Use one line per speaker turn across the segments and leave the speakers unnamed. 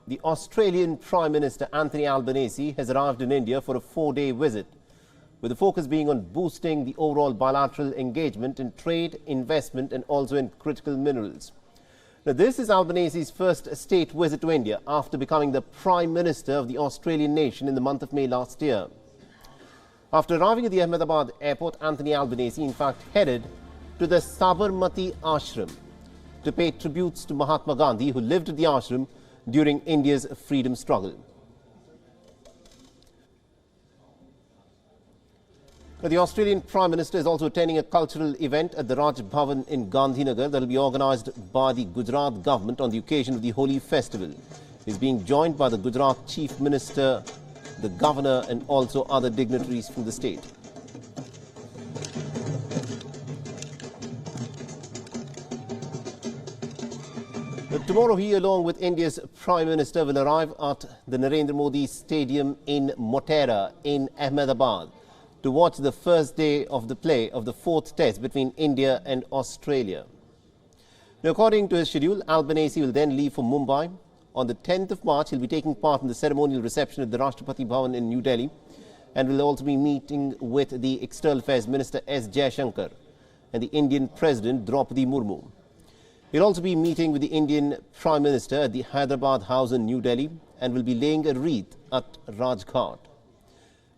The Australian Prime Minister Anthony Albanese has arrived in India for a 4-day visit, with the focus being on boosting the overall bilateral engagement in trade, investment and also in critical minerals. Now, this is Albanese's first state visit to India after becoming the Prime Minister of the Australian nation in the month of May last year. After arriving at the Ahmedabad airport, Anthony Albanese in fact headed to the Sabarmati Ashram to pay tributes to Mahatma Gandhi, who lived at the ashram during India's freedom struggle. Now, the Australian Prime Minister is also attending a cultural event at the Raj Bhavan in Gandhinagar that will be organised by the Gujarat government on the occasion of the Holi festival. He is being joined by the Gujarat Chief Minister, the Governor and also other dignitaries from the state. Tomorrow he, along with India's Prime Minister, will arrive at the Narendra Modi Stadium in Motera in Ahmedabad to watch the first day of the play of the 4th test between India and Australia. Now, according to his schedule, Albanese will then leave for Mumbai. On the 10th of March, he'll be taking part in the ceremonial reception at the Rashtrapati Bhavan in New Delhi and will also be meeting with the External Affairs Minister S. Jaishankar and the Indian President Draupadi Murmu. He'll also be meeting with the Indian Prime Minister at the Hyderabad House in New Delhi and will be laying a wreath at Rajghat.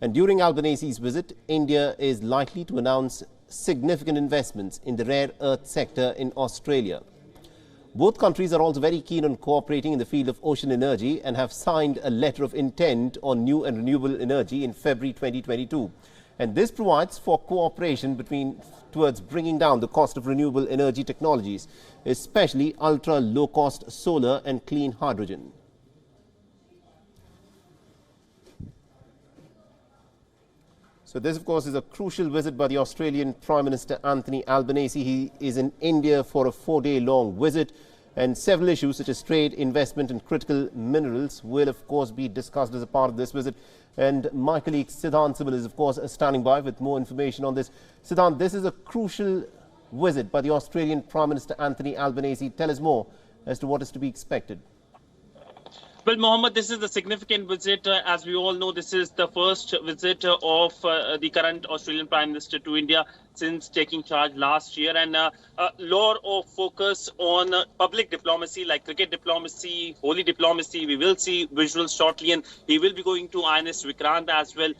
And during Albanese's visit, India is likely to announce significant investments in the rare earth sector in Australia. Both countries are also very keen on cooperating in the field of ocean energy and have signed a letter of intent on new and renewable energy in February 2022. And this provides for cooperation towards bringing down the cost of renewable energy technologies, especially ultra-low-cost solar and clean hydrogen. So this, of course, is a crucial visit by the Australian Prime Minister Anthony Albanese. He is in India for a 4-day-long visit, and several issues such as trade, investment and critical minerals will, of course, be discussed as a part of this visit. And my colleague Siddhant Sibil is, of course, standing by with more information on this. Siddhant, this is a crucial visit by the Australian Prime Minister Anthony Albanese. Tell us more as to what is to be expected.
Well, Mohammed, this is a significant visit. As we all know, this is the first visit of the current Australian Prime Minister to India since taking charge last year, and a lot of focus on public diplomacy like cricket diplomacy, holy diplomacy. We will see visuals shortly, and he will be going to INS Vikrant as well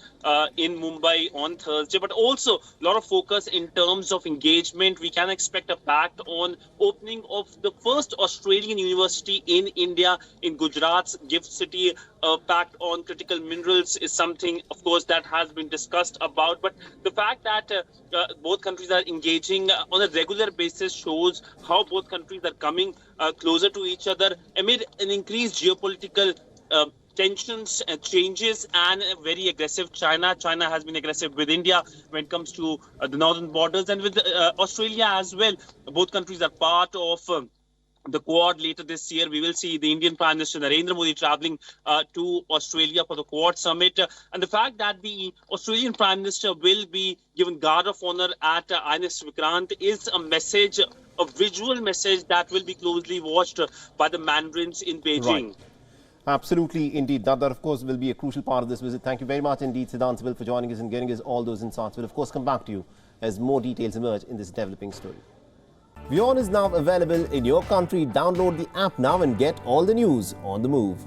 in Mumbai on Thursday. But also a lot of focus in terms of engagement. We can expect a pact on opening of the first Australian university in India in Gujarat's Gift City. A pact on critical minerals is something, of course, that has been discussed about. But the fact that both countries are engaging on a regular basis shows how both countries are coming closer to each other amid an increased geopolitical tensions and changes and a very aggressive China. China has been aggressive with India when it comes to the northern borders, and with Australia as well. Both countries are part of the Quad later this year. We will see the Indian Prime Minister Narendra Modi travelling to Australia for the Quad summit. And the fact that the Australian Prime Minister will be given guard of honour at INS Vikrant is a message, a visual message that will be closely watched by the Mandarins in Beijing.
Right. Absolutely, indeed. That, of course, will be a crucial part of this visit. Thank you very much indeed, Siddhant Sibil, for joining us and getting us all those insights. We'll, of course, come back to you as more details emerge in this developing story. WION is now available in your country. Download the app now and get all the news on the move.